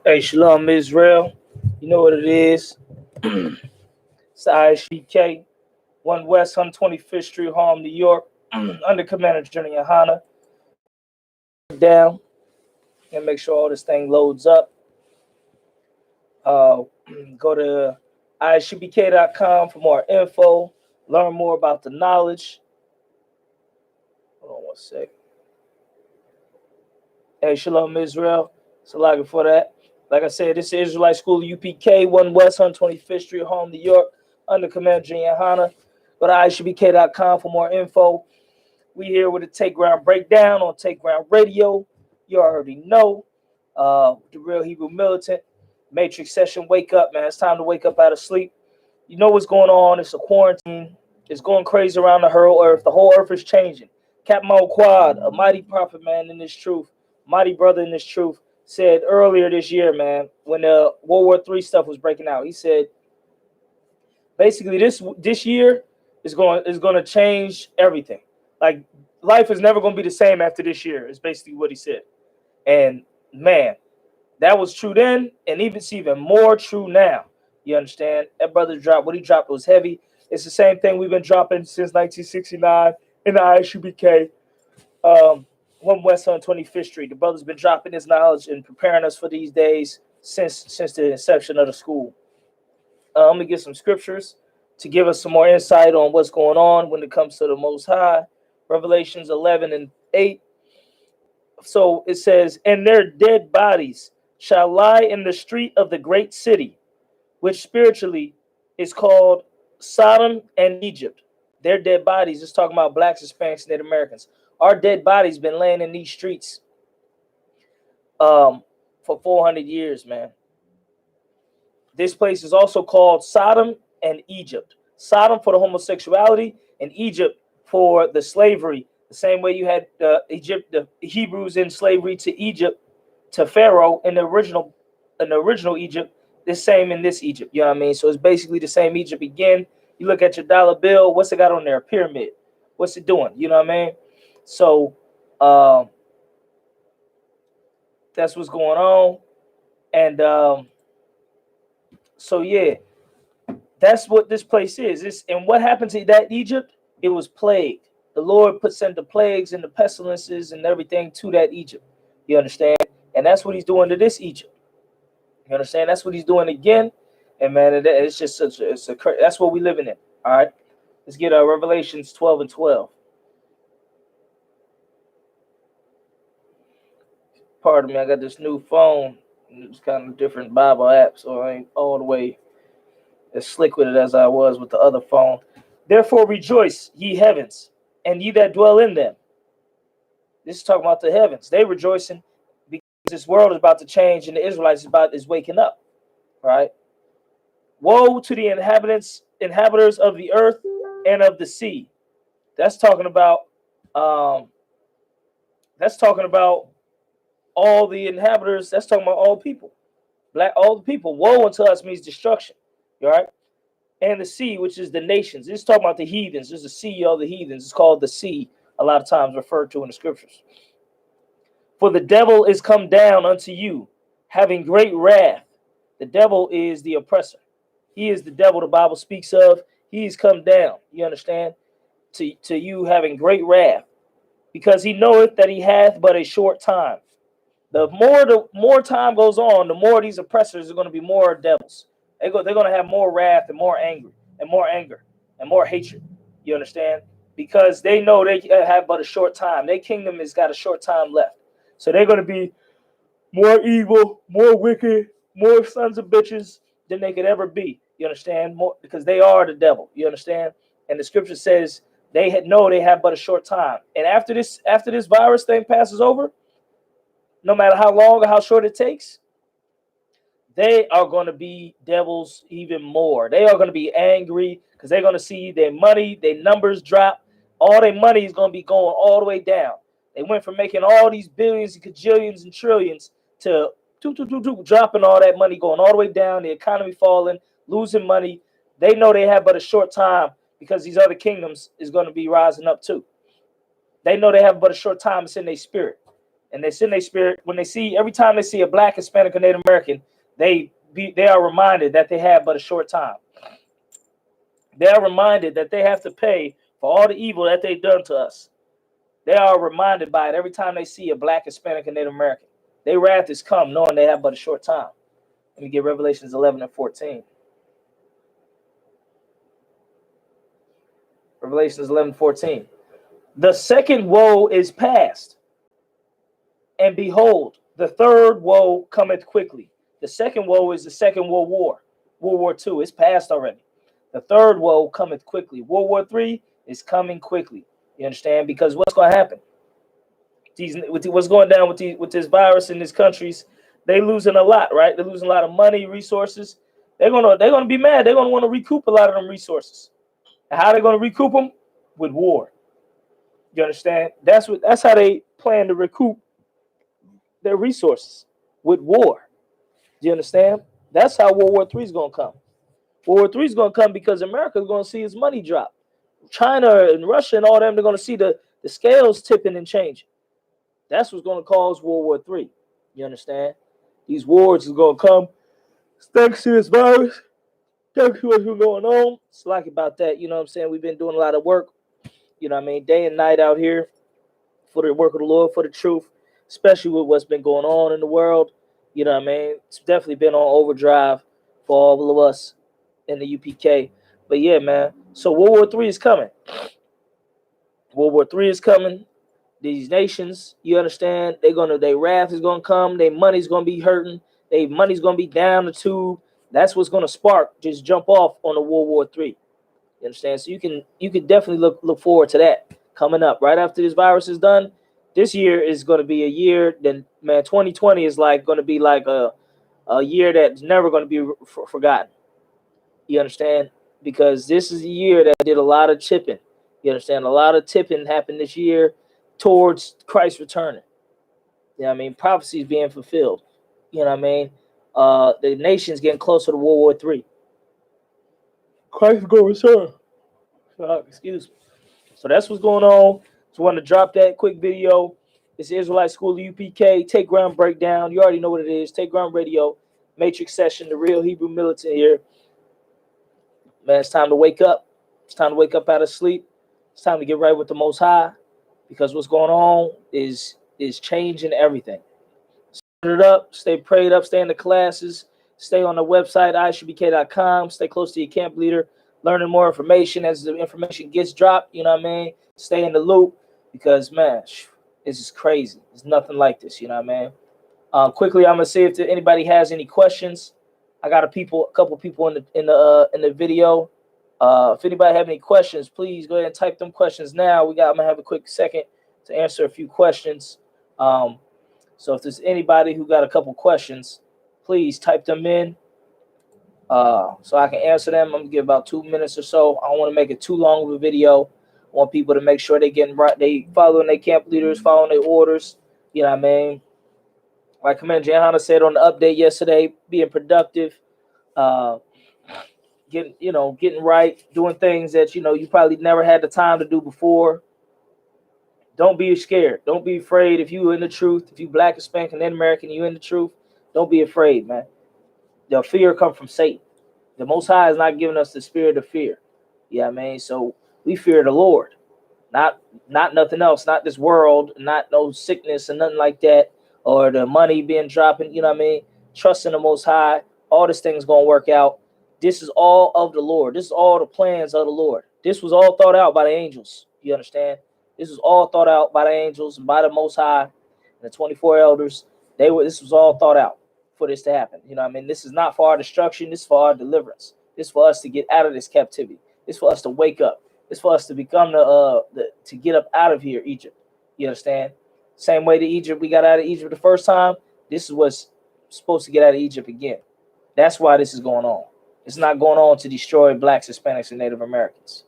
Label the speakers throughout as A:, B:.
A: Hey, Shalom, Israel. You know what it is. It's the I.S.U.P.K. 1 West 125th Street, Harlem, New York. Under Commander GEN.YAHANNA. Down and make sure all this thing loads up. Go to ISUPK.com for more info. Learn more about the knowledge. Hold on one sec. Hey, Shalom, Israel. Salaga for that. Like I said, this is Israelite School UPK, 1 West 125th Street, Harlem, New York, under Commander GEN.YAHANNA. Go to ISUPK.com for more info. We here with a Take Ground breakdown on Take Ground Radio. You already know. The Real Hebrew Militant. Matrix session. Wake up, man. It's time to wake up out of sleep. You know what's going on. It's a quarantine. It's going crazy around the whole earth. The whole earth is changing. Captain Quad, a mighty prophet, man, in this truth. Mighty brother in this truth, said earlier this year, man, when the World War III stuff was breaking out, he said, basically, this year is going to change everything. Like, life is never going to be the same after this year, is basically what he said. And, man, that was true then, and it's even more true now. You understand? That brother dropped, what he dropped was heavy. It's the same thing we've been dropping since 1969 in the ISUPK. 1 West on 25th Street. The brother's been dropping his knowledge and preparing us for these days since the inception of the school. I'm going to get some scriptures to give us some more insight on what's going on when it comes to the Most High. Revelations 11 and 8. So it says, and their dead bodies shall lie in the street of the great city, which spiritually is called Sodom and Egypt. Their dead bodies is talking about blacks, Hispanics, and Native Americans. Our dead bodies been laying in these streets for 400 years, man. This place is also called Sodom and Egypt. Sodom for the homosexuality and Egypt for the slavery. The same way you had the Hebrews in slavery to Egypt, to Pharaoh in the original Egypt. The same in this Egypt. You know what I mean? So it's basically the same Egypt again. You look at your dollar bill. What's it got on there? A pyramid. What's it doing? You know what I mean? So that's what's going on. And so yeah, that's what this place is. And what happened to that Egypt? It was plagued. The Lord sent the plagues and the pestilences and everything to that Egypt. You understand? And that's what he's doing to this Egypt. You understand? That's what he's doing again. And man, it's just that's what we're living in. All right. Let's get Revelations 12 and 12. Pardon me, I got this new phone. It's kind of different Bible app, so I ain't all the way as slick with it as I was with the other phone. Therefore rejoice, ye heavens, and ye that dwell in them. This is talking about the heavens. They rejoicing because this world is about to change and the Israelites is waking up. Right? Woe to the inhabitants of the earth and of the sea. That's talking about all the inhabitants. That's talking about all people. All the people. Woe unto us means destruction. All right? And the sea, which is the nations. This is talking about the heathens. There's a sea of the heathens. It's called the sea, a lot of times referred to in the scriptures. For the devil is come down unto you, having great wrath. The devil is the oppressor. He is the devil the Bible speaks of. He's come down, you understand, to you having great wrath, because he knoweth that he hath but a short time. The more time goes on, the more these oppressors are going to be more devils. They're going to have more wrath and more anger and more hatred. You understand? Because they know they have but a short time. Their kingdom has got a short time left. So they're going to be more evil, more wicked, more sons of bitches than they could ever be. You understand? More, because they are the devil. You understand? And the scripture says they have but a short time. And after this virus thing passes over, no matter how long or how short it takes, they are going to be devils even more. They are going to be angry because they're going to see their money, their numbers drop. All their money is going to be going all the way down. They went from making all these billions and cajillions and trillions to dropping all that money, going all the way down, the economy falling, losing money. They know they have but a short time because these other kingdoms is going to be rising up too. They know they have but a short time. It's in their spirit. and they send their spirit when they see every time they see a Black, Hispanic, or Native American, they are reminded that they have but a short time. They are reminded that they have to pay for all the evil that they've done to us. They are reminded by it every time they see a Black, Hispanic, and Native American. Their wrath is come, knowing they have but a short time. Let me get Revelations 11 and 14. Revelations 11:14. The second woe is past, and behold, the third woe cometh quickly. The second woe is the Second World War, World War II. It's past already. The third woe cometh quickly. World War III is coming quickly. You understand? Because what's going to happen? What's going down with this virus in these countries? They losing a lot, right? They're losing a lot of money, resources. They're gonna be mad. They're gonna want to recoup a lot of them resources. And how are they gonna recoup them? With war. You understand? That's how they plan to recoup their resources, with war. Do you understand? That's how World War III is gonna come. World War III is gonna come because America is gonna see its money drop. China and Russia and all them, they're gonna see the scales tipping and changing. That's what's gonna cause World War III. You understand? These wars is gonna come thanks to this virus. Thanks to what's going on. It's like about that. You know what I'm saying? We've been doing a lot of work. You know what I mean? Day and night out here for the work of the Lord, for the truth, especially with what's been going on in the world. You know what I mean? It's definitely been on overdrive for all of us in the UPK. But yeah, man. So World War III is coming. World War III is coming. These nations, you understand, their wrath is gonna come, their money's gonna be hurting, their money's gonna be down the tube. That's what's gonna just jump off on the World War III. You understand? So you can definitely look forward to that coming up right after this virus is done. This year is gonna be a year. Then man, 2020 is gonna be like a year that's never gonna be forgotten. You understand? Because this is a year that did a lot of tipping. You understand? A lot of tipping happened this year towards Christ returning. You know what I mean? Prophecies being fulfilled. You know what I mean? The nation's getting closer to World War III. Christ going to return. Excuse me. So that's what's going on. Just wanted to drop that quick video. It's Israelite School of UPK. Take ground breakdown. You already know what it is. Take ground radio. Matrix session. The real Hebrew militant here. Man, it's time to wake up. It's time to wake up out of sleep. It's time to get right with the Most High. Because what's going on is changing everything. Stay it up, stay prayed up, stay in the classes, stay on the website, ISUPK.com, stay close to your camp leader, learning more information as the information gets dropped, you know what I mean? Stay in the loop because, man, this is crazy. There's nothing like this, you know what I mean? Quickly, I'm gonna see if anybody has any questions. I got a couple people in the video. If anybody have any questions, please go ahead and type them questions now. I'm gonna have a quick second to answer a few questions. So if there's anybody who got a couple questions, please type them in so I can answer them. I'm gonna give about 2 minutes or so. I don't want to make it too long of a video. I want people to make sure they getting right, they following their camp leaders, following their orders. You know what I mean? Like Commander GEN.YAHANNA said on the update yesterday, being productive. Getting right, doing things that you probably never had the time to do before. Don't be scared. Don't be afraid. If you in the truth, if you Black, Hispanic, and Native American, you in the truth, don't be afraid, man. The fear come from Satan. The Most High is not giving us the spirit of fear. Yeah, man. So we fear the Lord, not nothing else, not this world, not no sickness and nothing like that, or the money being dropping. You know what I mean? Trust in the Most High. All this thing's gonna work out. This is all of the Lord. This is all the plans of the Lord. This was all thought out by the angels. You understand? This was all thought out by the angels and by the Most High and the 24 elders. This was all thought out for this to happen. You know what I mean? This is not for our destruction. This is for our deliverance. This is for us to get out of this captivity. This is for us to wake up. This is for us to become to get up out of here, Egypt. You understand? Same way to Egypt, we got out of Egypt the first time. This is what's supposed to get out of Egypt again. That's why this is going on. It's not going on to destroy Blacks, Hispanics, and Native Americans.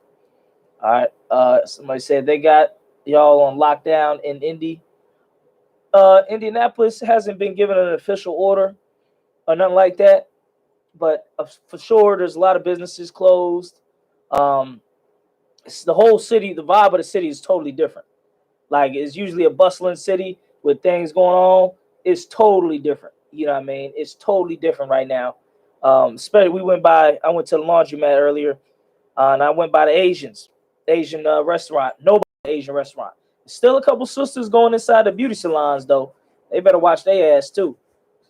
A: All right. Somebody said they got y'all on lockdown in Indy. Indianapolis hasn't been given an official order or nothing like that, but for sure, there's a lot of businesses closed. It's the whole city. The vibe of the city is totally different. Like it's usually a bustling city. with things going on, it's totally different. You know what I mean? It's totally different right now. Especially I went to the laundromat earlier, and I went by the Asian restaurant. Nobody Asian restaurant. Still a couple sisters going inside the beauty salons though. They better watch their ass too.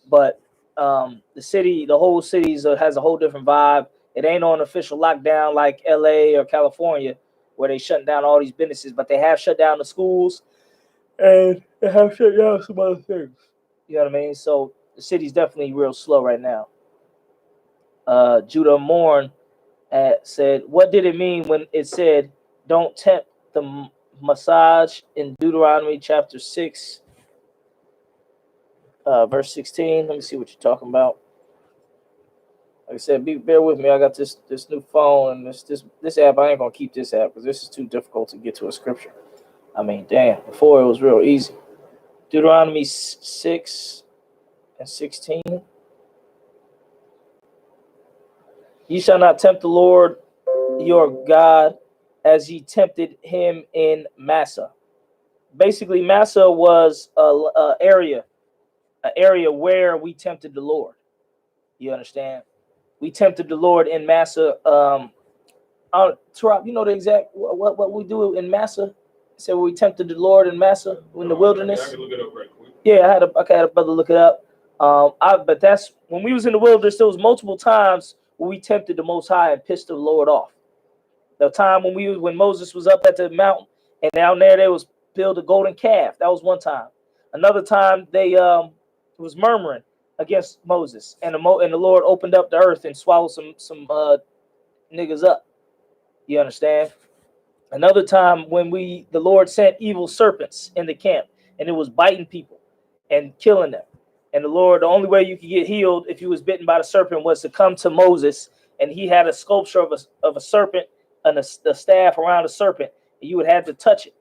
A: But the whole city has a whole different vibe. It ain't on official lockdown like LA or California, where they shut down all these businesses, but they have shut down the schools and they have shut down some other things. You know what I mean? So the city's definitely real slow right now. Judah Mourn said, what did it mean when it said, don't tempt the massage in Deuteronomy chapter 6, verse 16? Let me see what you're talking about. Like I said, bear with me. I got this new phone and this app. I ain't gonna keep this app because this is too difficult to get to a scripture. I mean, damn. Before it was real easy. Deuteronomy 6 and 16. Ye shall not tempt the Lord your God as ye tempted him in Massa. Basically, Massa was a area where we tempted the Lord. You understand? We tempted the Lord in Massa. Tarab, you know the exact what we do in Massa? So we tempted the Lord in Massa in the wilderness. I can look it up right quick. Yeah, I had a brother look it up. But that's when we was in the wilderness. There was multiple times when we tempted the Most High and pissed the Lord off. The time when Moses was up at the mountain and down there they was build a golden calf. That was one time. Another time they was murmuring against Moses, and the Lord opened up the earth and swallowed some niggas up. You understand? Another time when the Lord sent evil serpents in the camp, and it was biting people and killing them. And the only way you could get healed if you was bitten by the serpent was to come to Moses, and he had a sculpture of a serpent and a staff around a serpent, and you would have to touch it.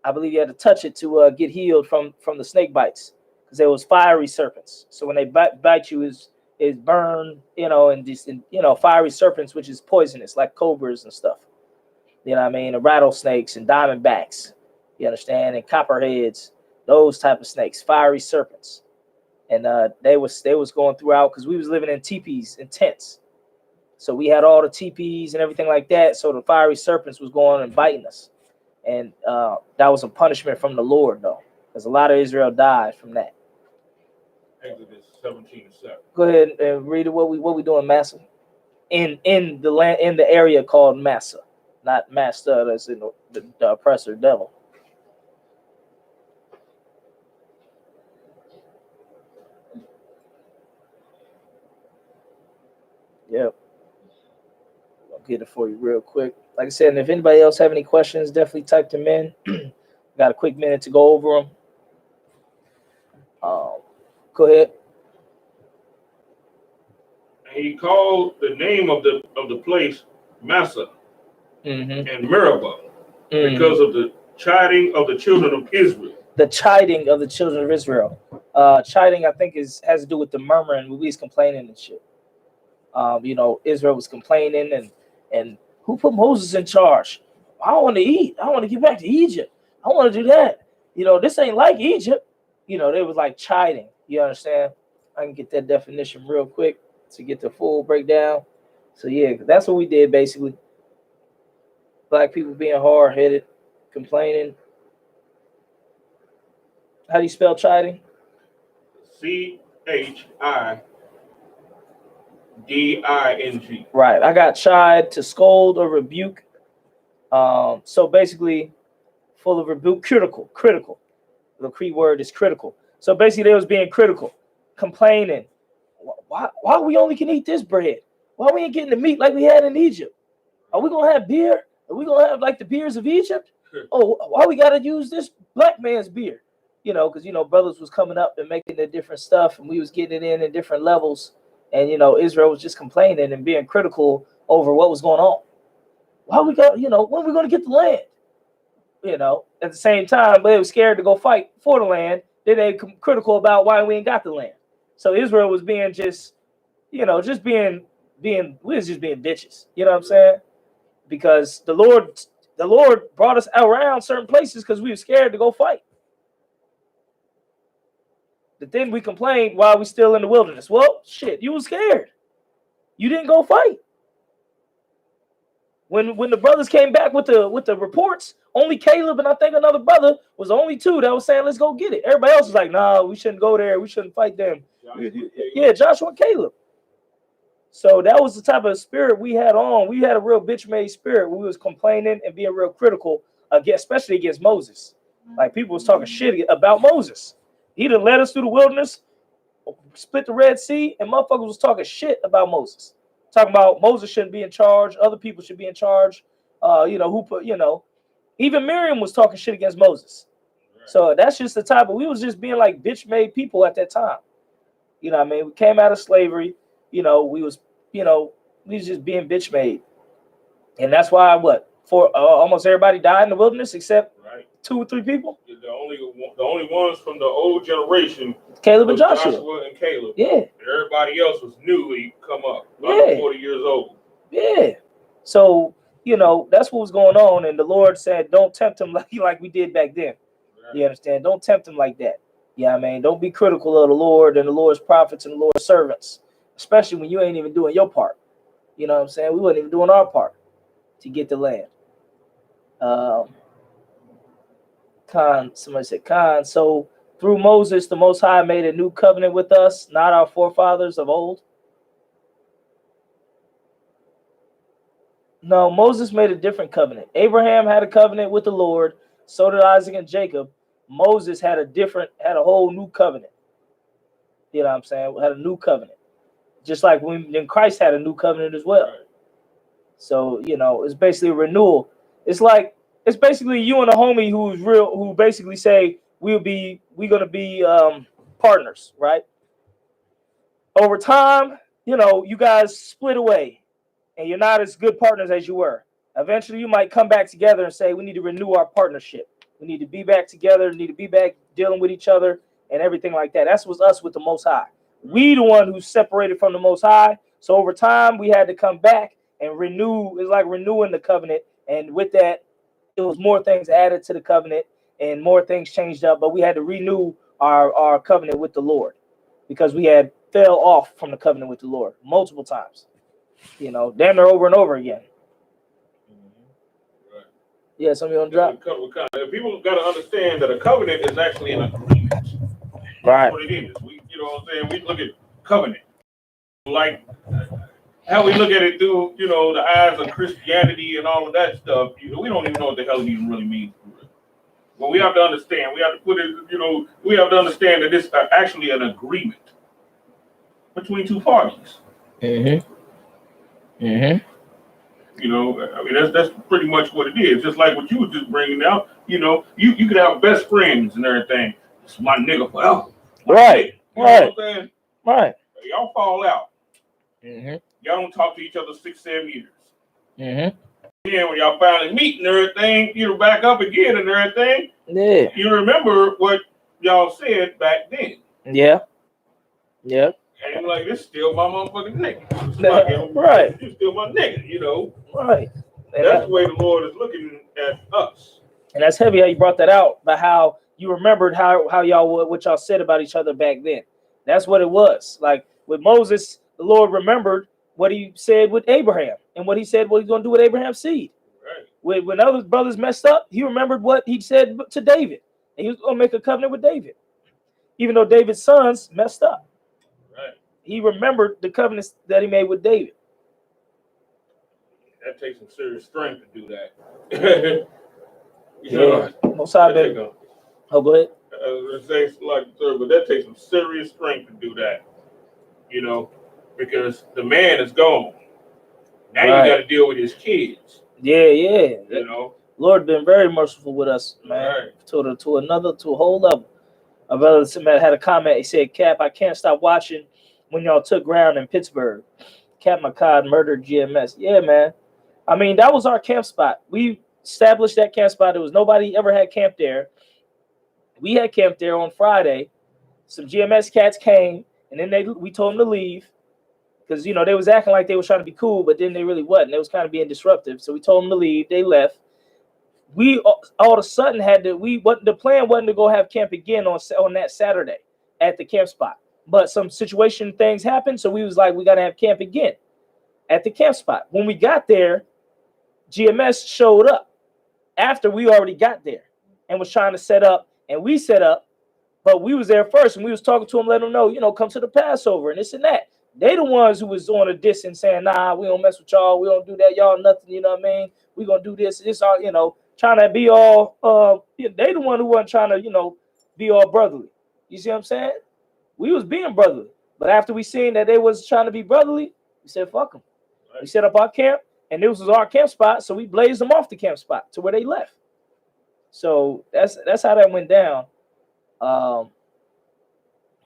A: I believe you had to touch it to get healed from the snake bites, because there was fiery serpents. So when they bite you, is burn, and fiery serpents, which is poisonous, like cobras and stuff. You know what I mean? And rattlesnakes and diamondbacks, you understand, and copperheads, those type of snakes, fiery serpents. And they was going throughout because we was living in teepees and tents. So we had all the teepees and everything like that. So the fiery serpents was going and biting us. And that was a punishment from the Lord, though, because a lot of Israel died from that.
B: Exodus 17:7.
A: Go ahead and read it. What we doing, Massa? In the land, in the area called Massa, not Master. That's in the oppressor devil. Yep. I'll get it for you real quick. Like I said, and if anybody else have any questions, definitely type them in. Got a quick minute to go over them. Go ahead.
B: And he called the name of the place Massa and Meribah because of the chiding of the children of Israel.
A: The chiding of the children of Israel. Chiding, I think, has to do with the murmuring. We was complaining and shit. Israel was complaining and who put Moses in charge? I want to eat. I want to get back to Egypt. I want to do that. This ain't like Egypt. They was like chiding. You understand? I can get that definition real quick to get the full breakdown. So yeah, that's what we did basically. Black people being hard-headed, complaining. How do you spell chiding?
B: CHIDING.
A: Right. I got chide, to scold or rebuke. So basically, full of rebuke, critical. The key word is critical. So basically, they was being critical, complaining. Why we only can eat this bread? Why we ain't getting the meat like we had in Egypt? Are we gonna have beer? Are we gonna have like the beers of Egypt? Oh, why we gotta use this black man's beer? Because brothers was coming up and making their different stuff, and we was getting it in different levels, and Israel was just complaining and being critical over what was going on. Why we got when are we gonna get the land? At the same time, but they were scared to go fight for the land. Then they critical about why we ain't got the land. So Israel was being just being bitches. You know what I'm saying? Because the Lord brought us around certain places because we were scared to go fight. But then we complained while we still in the wilderness. Well, shit, you was scared. You didn't go fight. When the brothers came back with the reports, only Caleb and I think another brother was the only two that was saying, let's go get it. Everybody else was like, nah, we shouldn't go there. We shouldn't fight them. Yeah, Joshua and Caleb. So that was the type of spirit we had on. We had a real bitch-made spirit. We was complaining and being real critical, especially against Moses. Like people was talking shit about Moses. He done led us through the wilderness, split the Red Sea, and motherfuckers was talking shit about Moses. Talking about Moses shouldn't be in charge. Other people should be in charge. Even Miriam was talking shit against Moses. Right. So that's just the type of, we was just being like bitch-made people at that time. You know what I mean? We came out of slavery. We was just being bitch-made. And that's why almost everybody died in the wilderness except 2 or 3 people.
B: The only ones from the old generation,
A: Caleb and Joshua
B: and Caleb.
A: Yeah.
B: And everybody else was newly come up, about 40 years old.
A: Yeah. So, that's what was going on. And the Lord said, don't tempt him like we did back then. Right. You understand? Don't tempt him like that. Yeah, I mean, don't be critical of the Lord and the Lord's prophets and the Lord's servants, especially when you ain't even doing your part. You know what I'm saying? We wasn't even doing our part to get the land. Somebody said Khan. So through Moses, the Most High made a new covenant with us, not our forefathers of old. No, Moses made a different covenant. Abraham had a covenant with the Lord. So did Isaac and Jacob. Moses had a whole new covenant. You know what I'm saying? Had a new covenant. Just like when Christ had a new covenant as well. Right. So, it's basically a renewal. It's basically you and a homie who basically say we're gonna be partners, right? Over time, you guys split away and you're not as good partners as you were. Eventually you might come back together and say we need to renew our partnership. We need to be back together, need to be back dealing with each other and everything like that. That's what's us with the Most High. We the one who's separated from the Most High. So over time we had to come back and renew. It's like renewing the covenant. And with that, it was more things added to the covenant and more things changed up. But we had to renew our covenant with the Lord because we had fell off from the covenant with the Lord multiple times. Damn near over and over again.
B: Right.
A: Yeah, some of you on drop.
B: People got to understand that a covenant is actually an agreement.
A: Right.
B: That's what it is. You know what I'm saying? We look at covenant like how we look at it through, the eyes of Christianity and all of that stuff. We don't even know what the hell it even really means. Well, we have to understand. We have to put it. We have to understand that it's actually an agreement between two parties.
A: Mm-hmm. Mm-hmm.
B: I mean, that's pretty much what it is. Just like what you were just bringing out. You could have best friends and everything. It's my nigga forever.
A: Right.
B: You know what I'm saying?
A: Right.
B: Y'all fall out.
A: Mm-hmm.
B: Y'all don't talk to each other 6-7 years.
A: Mm-hmm.
B: Then when y'all finally meet and everything, back up again and everything.
A: Yeah.
B: You remember what y'all said back then.
A: Yeah. Yeah.
B: And you're like, this is still my motherfucking nigga.
A: Right.
B: You're still my nigga,
A: Right. And
B: that's the way the Lord is looking at us.
A: And that's heavy how you brought that out, about how you remembered how y'all what y'all said about each other back then. That's what it was. Like with Moses, the Lord remembered what he said with Abraham and what he said what he's going to do with Abraham's seed. Right. When other brothers messed up, he remembered what he said to David. And he was going to make a covenant with David. Even though David's sons messed up.
B: Right.
A: He remembered the covenants that he made with David.
B: That takes some serious strength to do that.
A: Most High been. Oh, go ahead.
B: I was going to say, but that takes some serious strength to do that. Because the man is gone. Now you got to deal with his kids.
A: Yeah. Lord been very merciful with us, man. Right. To a whole level. A brother had a comment. He said, "Cap, I can't stop watching when y'all took ground in Pittsburgh. Cap McCod murdered GMS." Yeah, man. I mean, that was our camp spot. We established that camp spot. There was nobody ever had camp there. We had camp there on Friday. Some GMS cats came, and then we told them to leave because they was acting like they was trying to be cool, but then they really wasn't. They was kind of being disruptive. So we told them to leave. They left. We all of a sudden the plan wasn't to go have camp again on that Saturday. at the camp spot. But some situation things happened, so we was like, we got to have camp again at the camp spot. When we got there, GMS showed up after we already got there and was trying to set up, and we set up, but we was there first, and we was talking to them, letting them know, you know, come to the Passover and this and that. They the ones who was on a distance saying, nah, we don't mess with y'all, we don't do that, y'all nothing, you know what I mean? We gonna do this all, you know, trying to be all they the one who wasn't trying to, you know, be all brotherly. You see what I'm saying? We was being brotherly, but after we seen that they was trying to be brotherly, we said fuck them. We set up our camp, and this was our camp spot, so we blazed them off the camp spot to where they left. So that's how that went down.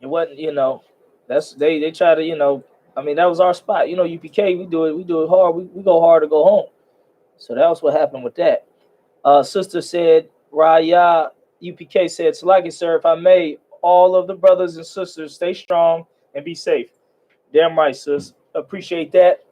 A: It wasn't, you know, that's they try to, you know, I mean, that was our spot. You know, UPK, we do it hard. We go hard to go home. So that was what happened with that. Sister said, Raya UPK said, so like it, sir, if I may, all of the brothers and sisters, stay strong and be safe. Damn right, sis. Appreciate that.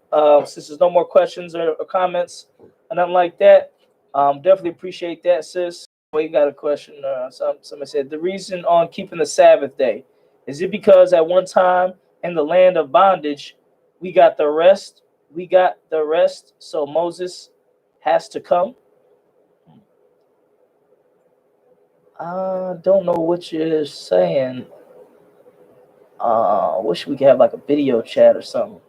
A: Since there's no more questions or comments or nothing like that, definitely appreciate that, sis. We got a question. Somebody said, the reason on keeping the Sabbath day, is it because at one time in the land of bondage, we got the rest? We got the rest, so Moses has to come? I don't know what you're saying. Wish we could have like a video chat or something.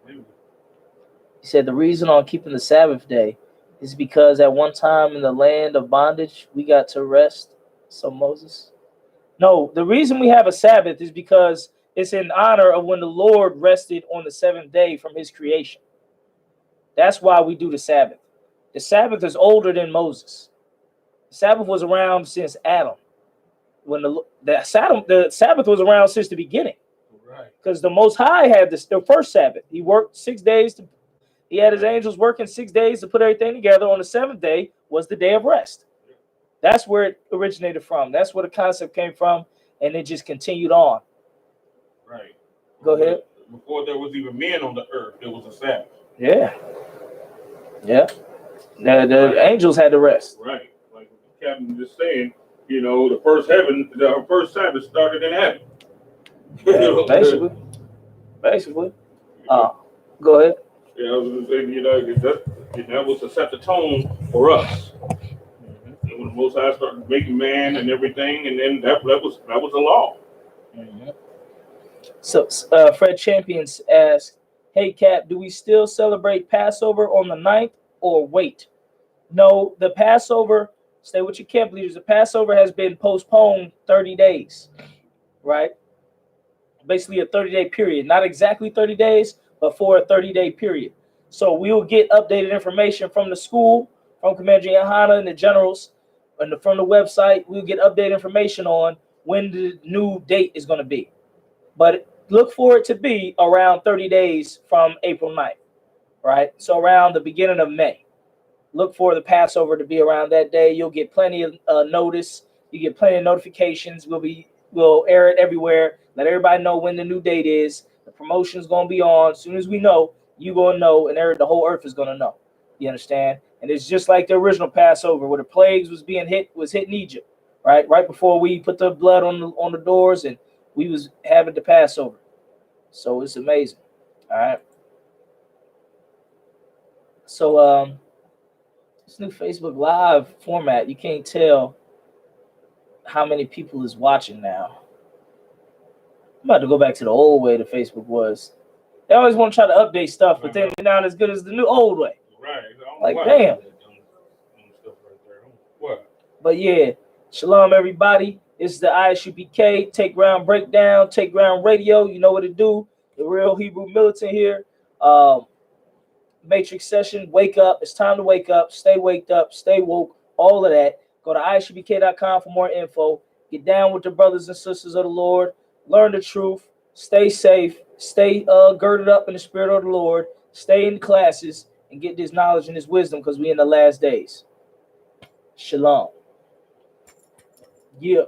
A: He said the reason on keeping the Sabbath day is because at one time in the land of bondage, we got to rest. So Moses? No, the reason we have a Sabbath is because it's in honor of when the Lord rested on the seventh day from his creation. That's why we do the Sabbath. The Sabbath is older than Moses. The Sabbath was around since Adam. When the Sabbath was around since the beginning. Right. Because the Most High had the first Sabbath. He worked 6 days. He had his angels working 6 days to put everything together. On the seventh day was the day of rest. That's where it originated from. That's where the concept came from, and it just continued on.
B: Right.
A: Go ahead.
B: Before there was even men on the earth, there was a Sabbath.
A: Yeah. Yeah. The angels had to rest.
B: Right. Like the captain just saying, you know, the first Sabbath started in heaven.
A: Yeah, basically. Go ahead.
B: Yeah, I was going to say, you know, that was to set the tone for us. And when the Most High started making man and everything, and then that was the law.
A: Mm-hmm. So Fred Champions asked, hey, Cap, do we still celebrate Passover on the 9th or wait? No, the Passover, stay with your camp leaders, the Passover has been postponed 30 days, right? Basically a 30-day period. Not exactly 30 days, but for a 30-day period. So we will get updated information from the school, from Commander GEN.YAHANNA and the generals, and from the website. We'll get updated information on when the new date is going to be. But look for it to be around 30 days from April 9th, right? So around the beginning of May. Look for the Passover to be around that day. You'll get plenty of notice. You get plenty of notifications. We'll air it everywhere. Let everybody know when the new date is. The promotion's going to be on. As soon as we know, you're going to know, and the whole earth is going to know. You understand? And it's just like the original Passover, where the plagues was hitting Egypt, right? Right before we put the blood on the doors, and we was having the Passover. So it's amazing. All right. So this new Facebook Live format, you can't tell how many people is watching now. I'm about to go back to the old way the Facebook was. They always want to try to update stuff, but then they're not as good as the new old way.
B: Right.
A: Like, damn.
B: What?
A: But yeah, shalom, everybody. This is the I.S.U.P.K. Take Ground Breakdown, Take Ground Radio. You know what to do. The real Hebrew militant here. Matrix session. Wake up. It's time to wake up. Stay waked up. Stay woke. All of that. Go to ISUPK.com for more info. Get down with the brothers and sisters of the Lord. Learn the truth. Stay safe. Stay girded up in the spirit of the Lord. Stay in classes and get this knowledge and this wisdom, because we're in the last days. Shalom. Yeah.